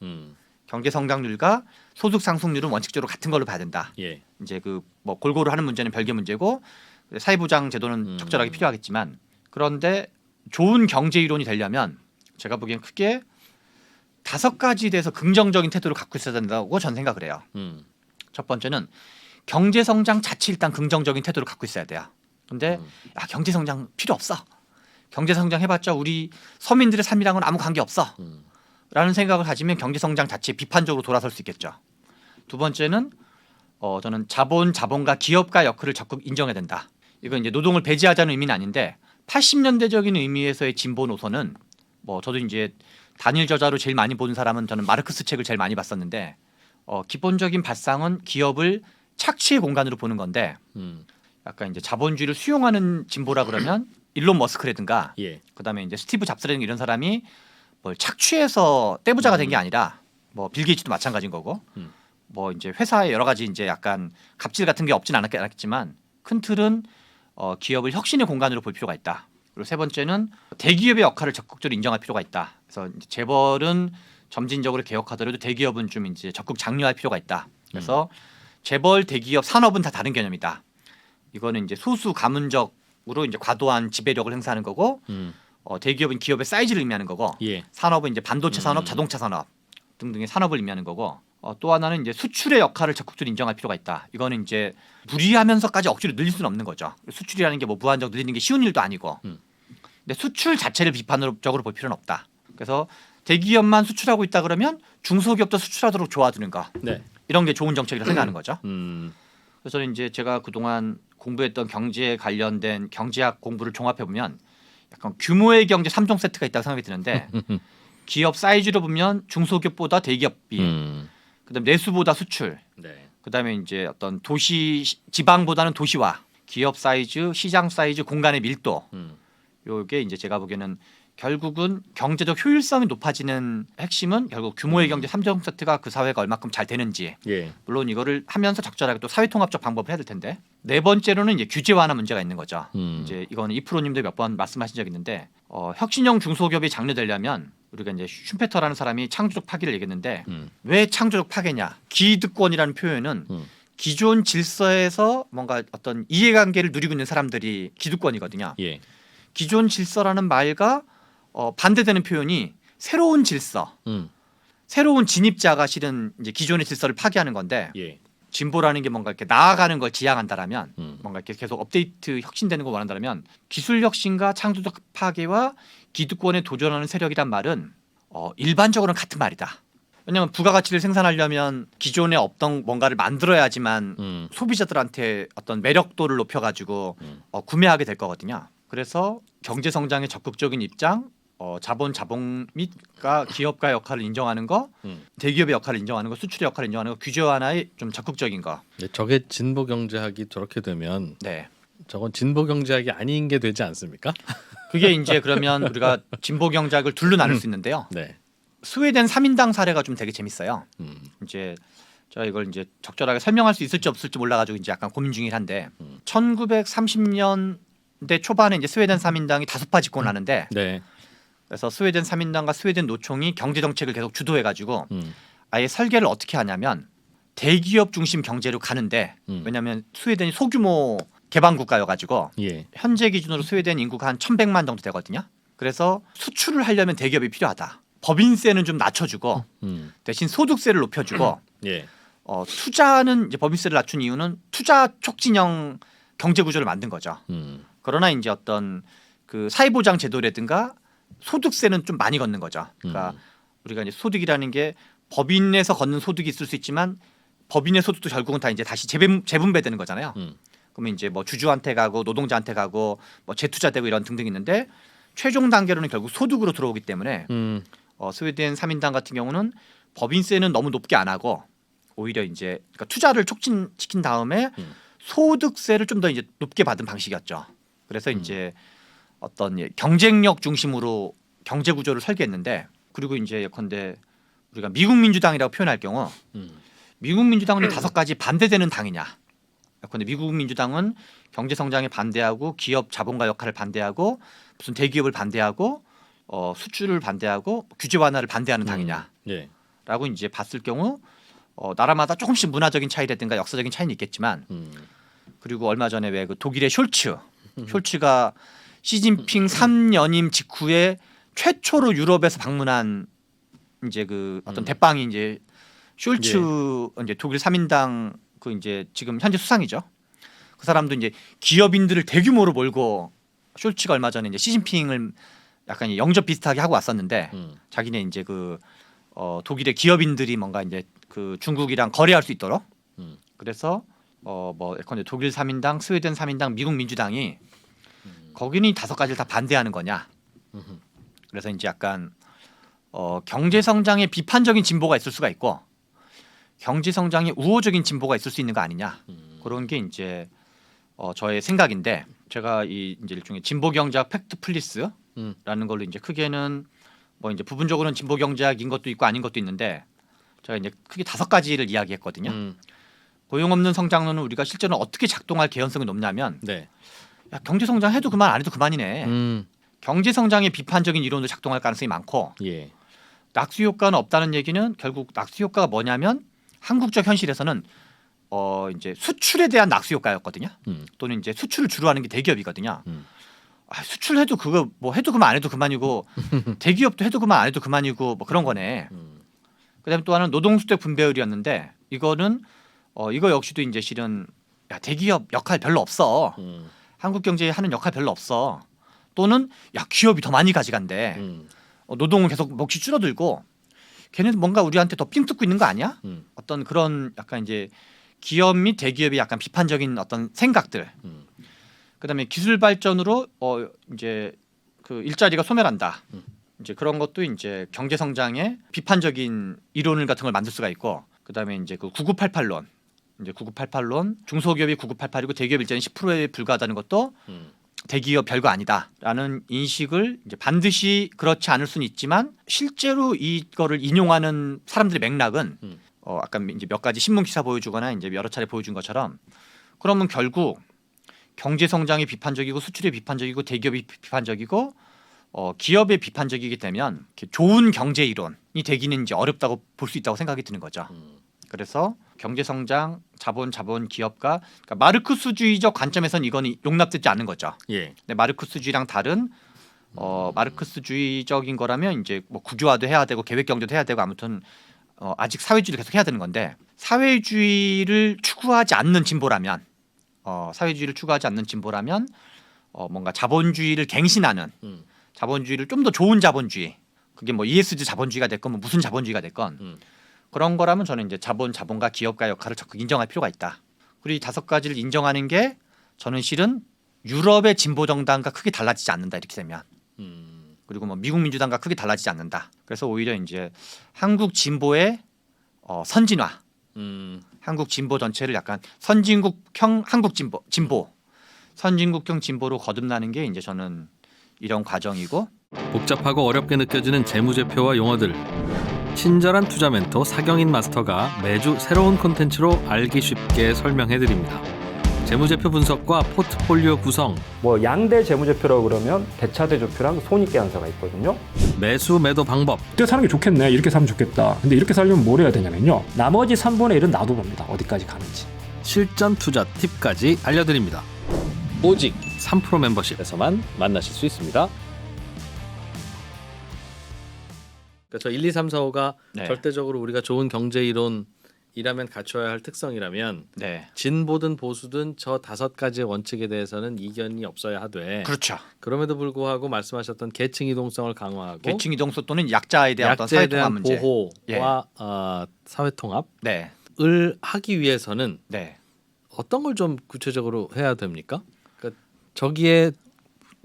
경제 성장률과 소득 상승률은 원칙적으로 같은 걸로 봐야 된다. 예. 이제 그 뭐 골고루 하는 문제는 별개 문제고 사회보장 제도는 적절하게 필요하겠지만 그런데 좋은 경제 이론이 되려면 제가 보기엔 크게 5가지에 대해서 긍정적인 태도를 갖고 있어야 된다고 저는 생각을 해요. 첫 번째는 경제 성장 자체 일단 긍정적인 태도를 갖고 있어야 돼요. 근데 야, 경제 성장 필요 없어. 경제 성장 해봤자 우리 서민들의 삶이랑은 아무 관계 없어. 라는 생각을 가지면 경제 성장 자체에 비판적으로 돌아설 수 있겠죠. 두 번째는 저는 자본과 기업가 역할을 적극 인정해야 된다. 이건 이제 노동을 배제하자는 의미는 아닌데 80년대적인 의미에서의 진보 노선은 뭐 저도 이제 단일 저자로 제일 많이 본 사람은 저는 마르크스 책을 제일 많이 봤었는데 기본적인 발상은 기업을 착취의 공간으로 보는 건데 약간 이제 자본주의를 수용하는 진보라 그러면 일론 머스크라든가 예. 그다음에 이제 스티브 잡스라든가 이런 사람이 뭘 착취해서 떼부자가 된 게 아니라 뭐 빌 게이츠도 마찬가지인 거고 뭐 이제 회사에 여러 가지 이제 약간 갑질 같은 게 없진 않았겠지만 큰 틀은 기업을 혁신의 공간으로 볼 필요가 있다. 그리고 세 번째는 대기업의 역할을 적극적으로 인정할 필요가 있다. 그래서 이제 재벌은 점진적으로 개혁하더라도 대기업은 좀 이제 적극 장려할 필요가 있다. 그래서 재벌, 대기업, 산업은 다 다른 개념이다. 이거는 이제 소수 가문적으로 이제 과도한 지배력을 행사하는 거고 대기업은 기업의 사이즈를 의미하는 거고 예. 산업은 이제 반도체 산업, 자동차 산업 등등의 산업을 의미하는 거고 또 하나는 이제 수출의 역할을 적극적으로 인정할 필요가 있다. 이거는 이제 무리하면서까지 억지로 늘릴 수는 없는 거죠. 수출이라는 게 뭐 무한정 늘리는 게 쉬운 일도 아니고. 근데 수출 자체를 비판적으로 볼 필요는 없다. 그래서 대기업만 수출하고 있다 그러면 중소기업도 수출하도록 도와주는 거. 네. 이런 게 좋은 정책이라고 생각하는 거죠. 그래서 저는 이제 제가 그동안 공부했던 경제에 관련된 경제학 공부를 종합해 보면 약간 규모의 경제 3종 세트가 있다고 생각이 드는데 기업 사이즈로 보면 중소기업보다 대기업이 그다음에 내수보다 수출 네. 그다음에 이제 어떤 도시 지방보다는 도시화 기업 사이즈 시장 사이즈 공간의 밀도 요게 이제 제가 보기에는 결국은 경제적 효율성이 높아지는 핵심은 결국 규모의 경제 3종 세트가 그 사회가 얼마큼 잘 되는지 예. 물론 이거를 하면서 적절하게 또 사회통합적 방법을 해야 될 텐데 네 번째로는 이제 규제 완화 문제가 있는 거죠. 이제 이거는 이프로님도 몇 번 말씀하신 적이 있는데 혁신형 중소기업이 장려되려면 우리가 이제 슈페터라는 사람이 창조적 파괴를 얘기했는데 왜 창조적 파괴냐? 기득권이라는 표현은 기존 질서에서 뭔가 어떤 이해관계를 누리고 있는 사람들이 기득권이거든요. 예. 기존 질서라는 말과 반대되는 표현이 새로운 질서, 새로운 진입자가 실은 이제 기존의 질서를 파괴하는 건데 예. 진보라는 게 뭔가 이렇게 나아가는 걸 지향한다라면 뭔가 이렇게 계속 업데이트 혁신되는 걸 원한다면 기술 혁신과 창조적 파괴와 기득권에 도전하는 세력이란 말은 일반적으로는 같은 말이다. 왜냐하면 부가가치를 생산하려면 기존에 없던 뭔가를 만들어야지만 소비자들한테 어떤 매력도를 높여가지고 구매하게 될 거거든요. 그래서 경제 성장의 적극적인 입장, 자본 및과 기업가 역할을 인정하는 거, 대기업의 역할을 인정하는 거, 수출의 역할을 인정하는 거, 규제 완화의 좀 적극적인 거. 네, 저게 진보 경제학이 저렇게 되면 네. 저건 진보 경제학이 아닌 게 되지 않습니까? 그게 이제 그러면 우리가 진보 경작을 둘로 나눌 수 있는데요. 네. 스웨덴 3인당 사례가 좀 되게 재밌어요. 음. 이제 제가 이걸 이제 적절하게 설명할 수 있을지 없을지 몰라가지고 이제 약간 고민 중이긴 한데 1930년대 초반에 이제 스웨덴 3인당이 다수파 집권하는데 네. 그래서 스웨덴 3인당과 스웨덴 노총이 경제 정책을 계속 주도해가지고 음. 아예 설계를 어떻게 하냐면 대기업 중심 경제로 가는데 왜냐하면 스웨덴이 소규모 개방 국가여가지고 예. 현재 기준으로 스웨덴 인구가 한 1,100만 정도 되거든요. 그래서 수출을 하려면 대기업이 필요하다. 법인세는 좀 낮춰주고 대신 소득세를 높여주고 예. 투자는 이제 법인세를 낮춘 이유는 투자 촉진형 경제 구조를 만든 거죠. 그러나 이제 어떤 그 사회보장 제도라든가 소득세는 좀 많이 걷는 거죠. 그러니까 우리가 이제 소득이라는 게 법인에서 걷는 소득이 있을 수 있지만 법인의 소득도 결국은 다 이제 다시 재분배되는 거잖아요. 그러면 이제 뭐 주주한테 가고 노동자한테 가고 뭐 재투자되고 이런 등등 있는데 최종 단계로는 결국 소득으로 들어오기 때문에 스웨덴 3인당 같은 경우는 법인세는 너무 높게 안 하고 오히려 이제 그러니까 투자를 촉진시킨 다음에 소득세를 좀 더 이제 높게 받은 방식이었죠. 그래서 이제 어떤 경쟁력 중심으로 경제 구조를 설계했는데 그리고 이제 예컨대 우리가 미국 민주당이라고 표현할 경우 미국 민주당은 5가지 반대되는 당이냐. 예컨대 미국 민주당은 경제 성장에 반대하고 기업 자본가 역할을 반대하고 무슨 대기업을 반대하고 수출을 반대하고 규제 완화를 반대하는 당이냐라고 예. 이제 봤을 경우 나라마다 조금씩 문화적인 차이라든가 역사적인 차이는 있겠지만 그리고 얼마 전에 왜 그 독일의 숄츠가 시진핑 3연임 직후에 최초로 유럽에서 방문한 이제 그 어떤 대빵이 이제 숄츠 이제 독일 3인당 그 이제 지금 현재 수상이죠. 그 사람도 이제 기업인들을 대규모로 몰고 숄츠가 얼마 전에 이제 시진핑을 약간 영접 비슷하게 하고 왔었는데 자기네 이제 그 독일의 기업인들이 뭔가 이제 그 중국이랑 거래할 수 있도록 그래서 뭐 예컨대 독일 3인당, 스웨덴 3인당, 미국 민주당이 거기는 5가지를 다 반대하는 거냐. 그래서 이제 약간 경제 성장에 비판적인 진보가 있을 수가 있고 경제 성장에 우호적인 진보가 있을 수 있는 거 아니냐. 그런 게 이제 저의 생각인데 제가 이 이제 일종의 진보 경제학 팩트 플리스라는 걸로 이제 크게는 뭐 이제 부분적으로는 진보 경제학인 것도 있고 아닌 것도 있는데 제가 이제 크게 5가지를 이야기했거든요. 고용 없는 성장론은 우리가 실제로 어떻게 작동할 개연성이 높냐면 네. 야, 경제 성장 해도 그만 안 해도 그만이네. 경제 성장에 비판적인 이론으로 작동할 가능성이 많고 예. 낙수 효과는 없다는 얘기는 결국 낙수 효과가 뭐냐면 한국적 현실에서는 이제 수출에 대한 낙수 효과였거든요. 또는 이제 수출을 주로 하는 게 대기업이거든요. 수출해도 그거 뭐 해도 그만 안 해도 그만이고 대기업도 해도 그만 안 해도 그만이고 뭐 그런 거네. 그다음에 또 하나는 노동수택 분배율이었는데 이거는 이거 역시도 이제 실은 야, 대기업 역할 별로 없어. 한국 경제에 하는 역할 별로 없어. 또는 야 기업이 더 많이 가져간대. 노동은 계속 몫이 줄어들고 걔는 뭔가 우리한테 더 삥 뜯고 있는 거 아니야? 어떤 그런 약간 이제 기업 및 대기업이 약간 비판적인 어떤 생각들. 그다음에 기술 발전으로 이제 그 일자리가 소멸한다. 이제 그런 것도 이제 경제 성장에 비판적인 이론을 같은 걸 만들 수가 있고 그다음에 이제 그 9988론. 이제 9988론 중소기업이 9988이고 대기업 일자리는 10%에 불과하다는 것도 대기업 별거 아니다라는 인식을 이제 반드시 그렇지 않을 수는 있지만 실제로 이거를 인용하는 사람들의 맥락은 아까 이제 몇 가지 신문 기사 보여주거나 이제 여러 차례 보여준 것처럼 그러면 결국 경제 성장이 비판적이고 수출이 비판적이고 대기업이 비판적이고 기업에 비판적이게 되면 좋은 경제 이론이 되기는 이제 어렵다고 볼 수 있다고 생각이 드는 거죠. 그래서 경제 성장, 자본 기업가 그러니까 마르크스주의적 관점에서는 이건 용납되지 않는 거죠. 예. 근데 마르크스주의랑 다른 마르크스주의적인 거라면 이제 뭐 구조화도 해야 되고 계획 경제도 해야 되고 아무튼 아직 사회주의를 계속 해야 되는 건데 사회주의를 추구하지 않는 진보라면 뭔가 자본주의를 갱신하는 자본주의를 좀 더 좋은 자본주의 그게 뭐 ESG 자본주의가 됐건 뭐 무슨 자본주의가 됐건 그런 거라면 저는 이제 자본가 기업가 역할을 적극 인정할 필요가 있다. 그리고 이 5가지를 인정하는 게 저는 실은 유럽의 진보 정당과 크게 달라지지 않는다 이렇게 되면 그리고 뭐 미국 민주당과 크게 달라지지 않는다. 그래서 오히려 이제 한국 진보의 선진화, 한국 진보 전체를 약간 선진국형 한국 진보, 선진국형 진보로 거듭나는 게 이제 저는 이런 과정이고 복잡하고 어렵게 느껴지는 재무제표와 용어들. 친절한 투자 멘토 사경인 마스터가 매주 새로운 콘텐츠로 알기 쉽게 설명해드립니다. 재무제표 분석과 포트폴리오 구성, 뭐 양대 재무제표라고 그러면 대차대조표랑 손익계산서가 있거든요. 매수 매도 방법, 이렇게 사는 게 좋겠네. 이렇게 살면 좋겠다. 근데 이렇게 살려면 뭘 해야 되냐면요. 나머지 3분의 1은 놔둬봅니다. 어디까지 가는지. 실전 투자 팁까지 알려드립니다. 오직 3프로 멤버십에서만 만나실 수 있습니다. 그러니까 저 1, 2, 3, 4, 5가 네. 절대적으로 우리가 좋은 경제 이론이라면 갖춰야 할 특성이라면 네. 진보든 보수든 저 5가지의 원칙에 대해서는 이견이 없어야 하되 그렇죠. 그럼에도 불구하고 말씀하셨던 계층 이동성을 강화하고 계층 이동소 또는 약자에 대한 어떤 약자에 사회통합 대한 문제. 보호와 사회통합을 네. 하기 위해서는 네. 어떤 걸 좀 구체적으로 해야 됩니까? 그러니까 저기에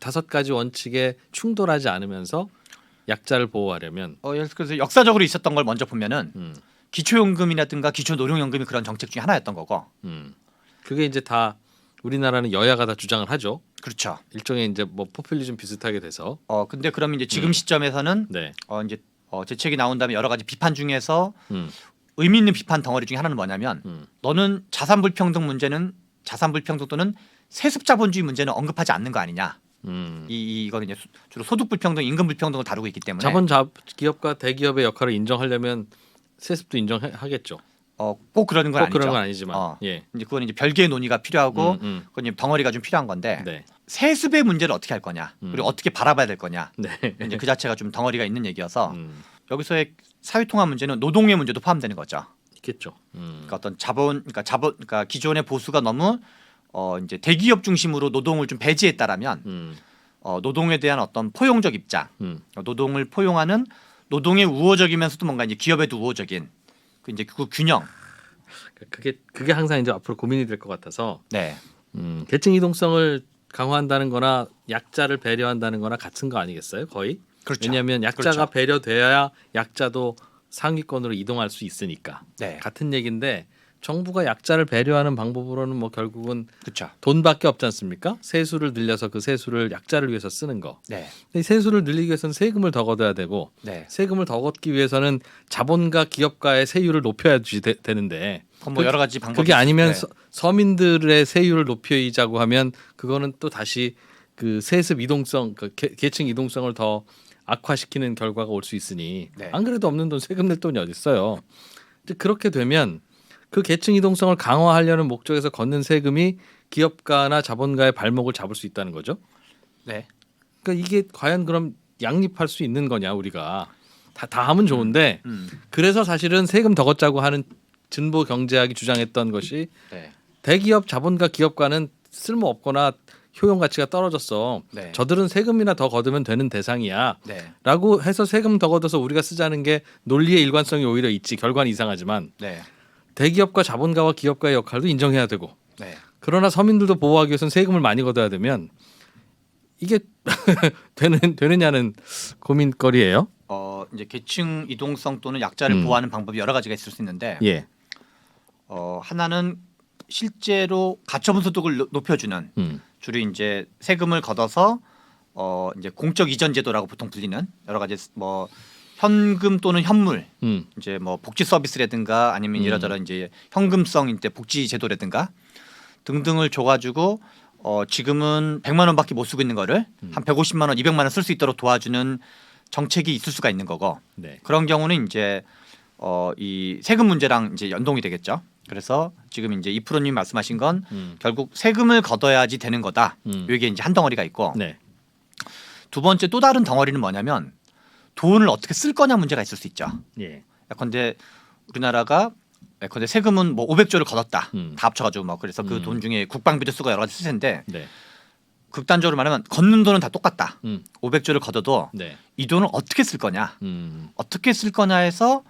5가지 원칙에 충돌하지 않으면서 약자를 보호하려면 예를 들어서 역사적으로 있었던 걸 먼저 보면은 음, 기초연금이라든가 기초노령연금이 그런 정책 중에 하나였던 거고. 그게 이제 다 우리나라는 여야가 다 주장을 하죠. 그렇죠. 일종의 이제 뭐 포퓰리즘 비슷하게 돼서 근데 그러면 이제 지금 시점에서는 네, 이제 제 책이 나온 다음에 여러 가지 비판 중에서 음, 의미 있는 비판 덩어리 중에 하나는 뭐냐면 음. 너는 자산 불평등 문제는 자산 불평등 또는 세습 자본주의 문제는 언급하지 않는 거 아니냐. 이거는 이제 주로 소득 불평등, 임금 불평등을 다루고 있기 때문에 기업과 대기업의 역할을 인정하려면 세습도 인정하겠죠. 꼭 그러는 건 꼭 아니죠. 그런 건 아니지만 이제 그건 이제 별개의 논의가 필요하고 그건 이제 덩어리가 좀 필요한 건데 네, 세습의 문제를 어떻게 할 거냐 그리고 어떻게 바라봐야 될 거냐 네, 이제 그 자체가 좀 덩어리가 있는 얘기여서 음, 여기서의 사회통합 문제는 노동의 문제도 포함되는 거죠. 있겠죠. 그러니까 어떤 그러니까 기존의 보수가 너무 이제 대기업 중심으로 노동을 좀 배제했다라면 노동에 대한 어떤 포용적 입장, 노동을 포용하는 노동의 우호적이면서도 뭔가 이제 기업에도 우호적인 그 균형. 그게 항상 이제 앞으로 고민이 될 것 같아서 네, 계층 이동성을 강화한다는-거나 약자를 배려한다는-거나 같은 거 아니겠어요? 거의. 그렇죠. 왜냐하면 약자가 그렇죠. 배려돼야 약자도 상위권으로 이동할 수 있으니까. 네, 같은 얘기인데 정부가 약자를 배려하는 방법으로는 뭐 결국은 그렇죠. 돈밖에 없지 않습니까? 세수를 늘려서 그 세수를 약자를 위해서 쓰는 거. 네, 근데 이 세수를 늘리기 위해서는 세금을 더 걷어야 되고 네. 세금을 더 걷기 위해서는 자본가 기업가의 세율을 높여야지 되는데 뭐 여러 가지 방법이 그게 아니면 있을 때. 서민들의 세율을 높이자고 하면 그거는 또 다시 그 세습 이동성, 그 계층 이동성을 더 악화시키는 결과가 올 수 있으니 네. 안 그래도 없는 돈 세금 낼 돈이 어디 있어요. 그렇게 되면 그 계층 이동성을 강화하려는 목적에서 걷는 세금이 기업가나 자본가의 발목을 잡을 수 있다는 거죠. 네, 그러니까 이게 과연 그럼 양립할 수 있는 거냐 우리가 다 하면 좋은데 그래서 사실은 세금 더 걷자고 하는 진보 경제학이 주장했던 것이 네, 대기업 자본가 기업가는 쓸모 없거나 효용 가치가 떨어졌어. 네. 저들은 세금이나 더 걷으면 되는 대상이야. 네, 라고 해서 세금 더 걷어서 우리가 쓰자는 게 논리의 일관성이 오히려 있지. 결과는 이상하지만 네, 대기업과 자본가와 기업가의 역할도 인정해야 되고 네. 그러나 서민들도 보호하기 위해서는 세금을 많이 걷어야 되면 이게 되느냐는 고민거리예요. 이제 계층 이동성 또는 약자를 보호하는 방법이 여러 가지가 있을 수 있는데 예. 하나는 실제로 가처분 소득을 높여주는 주로 이제 세금을 걷어서 이제 공적 이전 제도라고 보통 불리는 여러 가지 뭐 현금 또는 현물 이제 뭐 복지 서비스라든가 아니면 이러저러 이제 현금성 이제 복지 제도라든가 등등을 줘가지고 지금은 100만 원밖에 못 쓰고 있는 거를 한 150만 원, 200만 원 쓸 수 있도록 도와주는 정책이 있을 수가 있는 거고 네. 그런 경우는 이제 이 세금 문제랑 이제 연동이 되겠죠. 그래서 지금 이제 이프로님 말씀하신 건 결국 세금을 걷어야지 되는 거다. 이게 이제 한 덩어리가 있고 네. 두 번째 또 다른 덩어리는 뭐냐면 돈을 어떻게 쓸 거냐 문제가 있을 수 있죠. 예. 예컨대 우리나라가 예컨대 세금은 뭐 500조를 걷었다. 다 합쳐가지고 뭐 그래서 그 돈 중에 국방비도 쓰고 여러 가지 쓸 텐데 네. 극단적으로 말하면 걷는 돈은 다 똑같다. 음. 500조를 걷어도 네. 이 돈을 어떻게 쓸 거냐. 어떻게 쓸 거냐 해서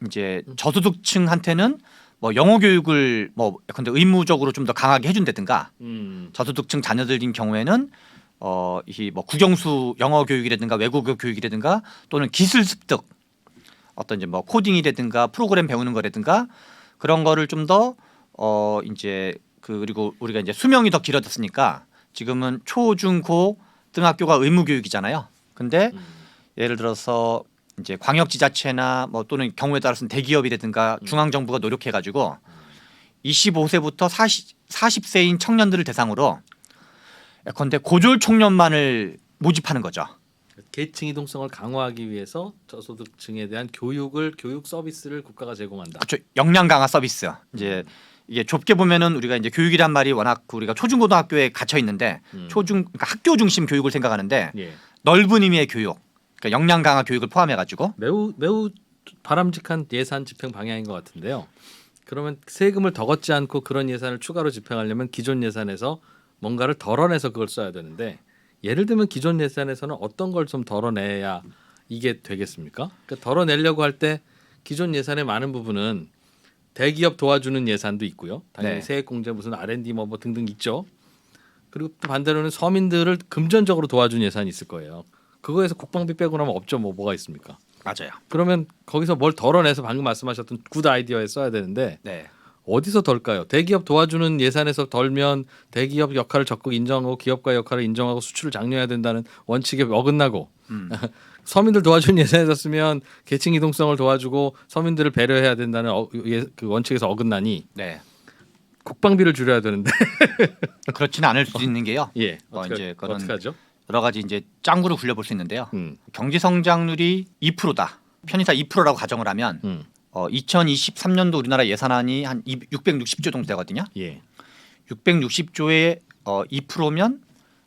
이제 저소득층한테는 뭐 영어 교육을 뭐 예컨대 의무적으로 좀 더 강하게 해준다든가 저소득층 자녀들인 경우에는 이 뭐 국영수 영어 교육이라든가 외국어 교육이라든가 또는 기술 습득 어떤 이제 뭐 코딩이라든가 프로그램 배우는 거라든가 그런 거를 좀 더 이제 그리고 우리가 이제 수명이 더 길어졌으니까 지금은 초, 중, 고 고등학교가 의무 교육이잖아요. 근데 예를 들어서 이제 광역지자체나 뭐 또는 경우에 따라서는 대기업이라든가 중앙정부가 노력해가지고 25세부터 40세인 청년들을 대상으로 예컨대 고졸 청년만을 모집하는 거죠. 계층 이동성을 강화하기 위해서 저소득층에 대한 교육 서비스를 국가가 제공한다. 그렇죠. 역량 강화 서비스. 이제 이게 좁게 보면은 우리가 이제 교육이란 말이 워낙 우리가 초중고등학교에 갇혀 있는데 그러니까 학교 중심 교육을 생각하는데 예. 넓은 의미의 교육, 그러니까 역량 강화 교육을 포함해 가지고 매우 바람직한 예산 집행 방향인 것 같은데요. 그러면 세금을 더 걷지 않고 그런 예산을 추가로 집행하려면 기존 예산에서 뭔가를 덜어내서 그걸 써야 되는데 예를 들면 기존 예산에서는 어떤 걸 좀 덜어내야 이게 되겠습니까? 그러니까 덜어내려고 할 때 기존 예산의 많은 부분은 대기업 도와주는 예산도 있고요. 당연히 네. 세액공제 무슨 R&D 뭐 등등 있죠. 그리고 또 반대로는 서민들을 금전적으로 도와준 예산이 있을 거예요. 그거에서 국방비 빼고 나면 없죠. 뭐가 있습니까? 맞아요. 그러면 거기서 뭘 덜어내서 방금 말씀하셨던 굿 아이디어에 써야 되는데 네. 어디서 덜까요? 대기업 도와주는 예산에서 덜면 대기업 역할을 적극 인정하고 기업가의 역할을 인정하고 수출을 장려해야 된다는 원칙에 어긋나고 서민들 도와주는 예산에서 쓰면 계층 이동성을 도와주고 서민들을 배려해야 된다는 그 원칙에서 어긋나니 네. 국방비를 줄여야 되는데 그렇지는 않을 수 있는 게요. 예 이제 그런 어떻게 하죠? 여러 가지 이제 짱구를 굴려볼 수 있는데요. 음. 경제 성장률이 2%다. 편의상 2%라고 가정을 하면 2023년도 우리나라 예산안이 한 660조 정도 되거든요. 예. 660조에 2%면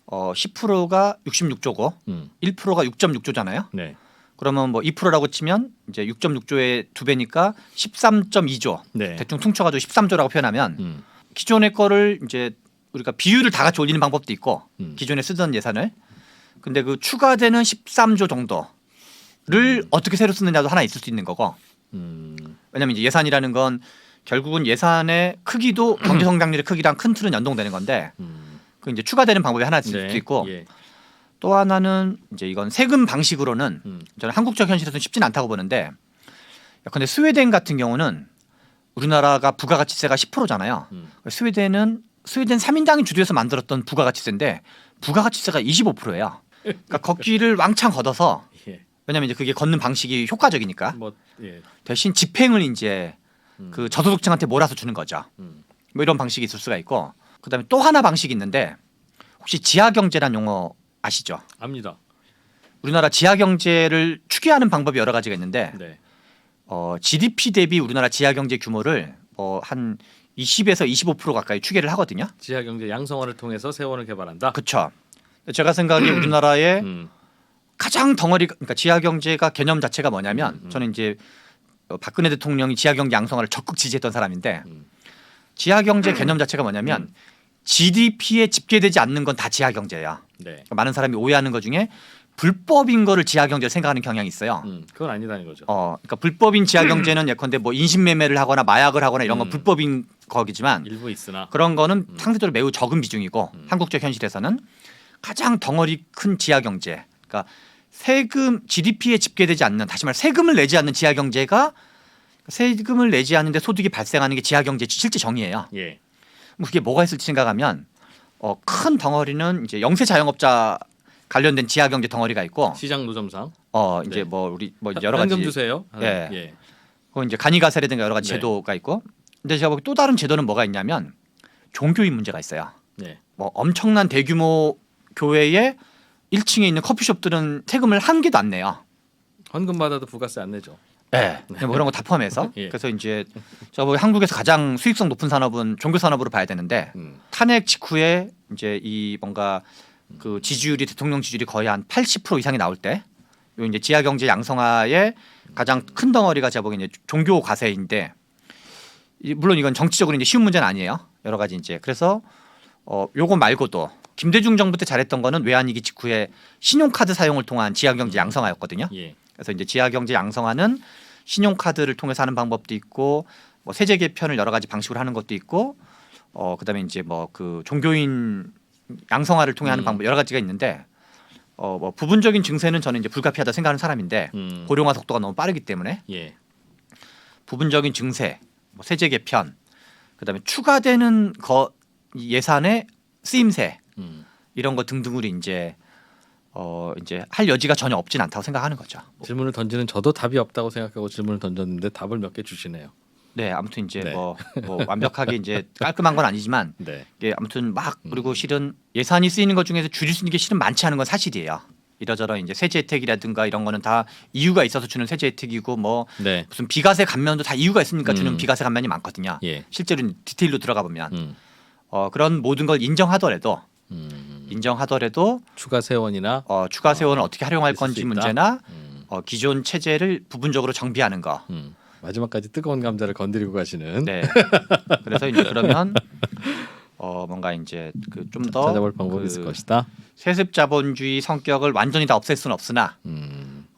10%가 66조고 1%가 6.6조잖아요. 네. 그러면 뭐 2%라고 치면 이제 6.6조의 두 배니까 13.2조. 네. 대충 퉁쳐가지고 13조라고 표현하면 기존의 거를 이제 우리가 비율을 다 같이 올리는 방법도 있고 기존에 쓰던 예산을 근데 그 추가되는 13조 정도를 어떻게 새로 쓰느냐도 하나 있을 수 있는 거고 왜냐하면 이제 예산이라는 건 결국은 예산의 크기도 경제 성장률의 크기랑 큰 틀은 연동되는 건데 그 이제 추가되는 방법이 하나 있을 수도 있고 예. 또 하나는 이제 이건 세금 방식으로는 저는 한국적 현실에서는 쉽지는 않다고 보는데 근데 스웨덴 같은 경우는 우리나라가 부가가치세가 10%잖아요. 스웨덴 3인당이 주도해서 만들었던 부가가치세인데 부가가치세가 25%예요. 그러니까 걷기를 왕창 걷어서 예. 왜냐하면 이제 그게 걷는 방식이 효과적이니까 뭐 예. 대신 집행을 이제 그 저소득층한테 몰아서 주는 거죠. 뭐 이런 방식이 있을 수가 있고 그다음에 또 하나 방식이 있는데 혹시 지하경제란 용어 아시죠? 압니다. 우리나라 지하경제를 추계하는 방법이 여러 가지가 있는데 네. GDP 대비 우리나라 지하경제 규모를 한 20에서 25% 가까이 추계를 하거든요. 지하 경제 양성화를 통해서 세원을 개발한다. 그렇죠. 제가 생각하기에 우리나라의 가장 덩어리 그러니까 지하경제가 개념 자체가 뭐냐면 저는 이제 박근혜 대통령이 지하경제 양성화를 적극 지지했던 사람인데 지하경제 개념 자체가 뭐냐면 GDP에 집계되지 않는 건 다 지하경제야. 네. 그러니까 많은 사람이 오해하는 것 중에 불법인 거를 지하경제로 생각하는 경향이 있어요. 그건 아니다는 거죠. 그러니까 불법인 지하경제는 예컨대 뭐 인신매매를 하거나 마약을 하거나 이런 건 불법인 거기지만 일부 있으나 그런 거는 상대적으로 매우 적은 비중이고 한국적 현실에서는 가장 덩어리 큰 지하경제, 그러니까 세금 GDP에 집계되지 않는 다시 말해 세금을 내지 않는 지하경제가 세금을 내지 않는데 소득이 발생하는 게 지하경제 실제 정의예요. 예. 그게 뭐가 있을지 생각하면 큰 덩어리는 이제 영세 자영업자 관련된 지하경제 덩어리가 있고 시장 노점상 이제 네. 뭐 우리 뭐 여러 가지 현금 주세요. 예. 예. 이제 간이가세라든가 여러 가지 네. 제도가 있고 근데 제가 보기 또 다른 제도는 뭐가 있냐면 종교인 문제가 있어요. 네. 뭐 엄청난 대규모 교회에 1층에 있는 커피숍들은 세금을 한 개도 안 내요. 헌금 받아도 부가세 안 내죠. 네. 뭐 이런 거 다 포함해서 예. 그래서 이제 제가 보기 한국에서 가장 수익성 높은 산업은 종교 산업으로 봐야 되는데 탄핵 직후에 이제 이 뭔가 그 지지율이 대통령 지지율이 거의 한 80% 이상이 나올 때 요 이제 지하 경제 양성화의 가장 큰 덩어리가 제가 보기엔 이제 종교 과세인데 물론 이건 정치적으로 이제 쉬운 문제는 아니에요. 여러 가지 이제 그래서 요거 말고도 김대중 정부 때 잘했던 거는 외환위기 직후에 신용카드 사용을 통한 지하 경제 양성화였거든요. 예. 그래서 이제 지하 경제 양성화는 신용카드를 통해서 하는 방법도 있고 뭐 세제 개편을 여러 가지 방식으로 하는 것도 있고 그다음에 이제 뭐 그 종교인 양성화를 통해 하는 방법 여러 가지가 있는데 뭐 부분적인 증세는 저는 이제 불가피하다 생각하는 사람인데 고령화 속도가 너무 빠르기 때문에 예. 부분적인 증세, 뭐 세제 개편, 그다음에 추가되는 예산의 쓰임새 이런 거 등등으로 이제 이제 할 여지가 전혀 없진 않다고 생각하는 거죠. 질문을 던지는 저도 답이 없다고 생각하고 질문을 던졌는데 답을 몇 개 주시네요. 네, 아무튼 이제 네. 뭐 완벽하게 이제 깔끔한 건 아니지만 네. 이게 아무튼 막 그리고 실은 예산이 쓰이는 것 중에서 줄일 수 있는 게 실은 많지 않은 건 사실이에요. 이러저러 이제 세제 혜택이라든가 이런 거는 다 이유가 있어서 주는 세제 혜택이고 뭐 네. 무슨 비과세 감면도 다 이유가 있으니까 주는 음. 비과세 감면이 많거든요. 예. 실제로 디테일로 들어가 보면 음. 그런 모든 걸 인정하더라도 음. 추가 세원이나 추가 세원을 어떻게 활용할 있을 수 건지 있다. 문제나 음. 기존 체제를 부분적으로 정비하는 거. 마지막까지 뜨거운 감자를 건드리고 가시는 네. 그래서 이제 그러면 뭔가 이제 그 좀 더 찾아볼 방법이 있을 것이다. 세습 자본주의 성격을 완전히 다 없앨 수는 없으나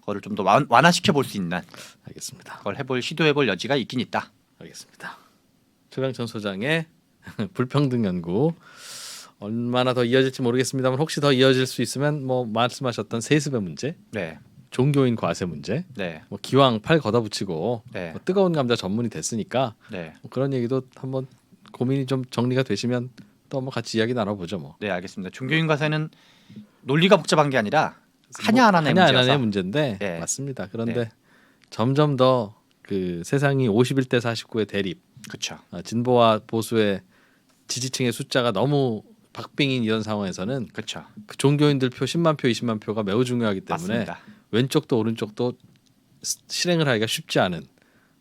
그거를 좀 더 완화시켜 볼 수 있는 알겠습니다. 그걸 시도해 볼 여지가 있긴 있다. 알겠습니다. 최강천 소장의 불평등 연구 얼마나 더 이어질지 모르겠습니다만 혹시 더 이어질 수 있으면 뭐 말씀하셨던 세습의 문제, 네. 종교인 과세 문제, 네. 뭐 기왕 팔 걷어붙이고 네. 뭐 뜨거운 감자 전문이 됐으니까 네. 뭐 그런 얘기도 한번 고민이 좀 정리가 되시면 또 한번 같이 이야기 나눠보죠 뭐. 네, 알겠습니다. 종교인 과세는 논리가 복잡한 게 아니라 하냐 안 하냐의 문제여서. 하냐의 문제인데 네. 맞습니다. 그런데 네. 점점 더 그 세상이 51대 49의 대립, 그렇죠. 진보와 보수의 지지층의 숫자가 너무 박빙인 이런 상황에서는 그렇죠. 그 종교인들 표 10만 표, 20만 표가 매우 중요하기 때문에 맞습니다. 왼쪽도 오른쪽도 실행을 하기가 쉽지 않은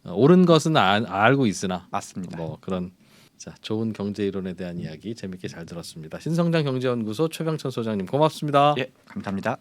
옳은 것은 알고 있으나 맞습니다. 뭐 그런 자 좋은 경제 이론에 대한 이야기 재밌게 잘 들었습니다. 신성장 경제연구소 최병천 소장님 고맙습니다. 예, 감사합니다.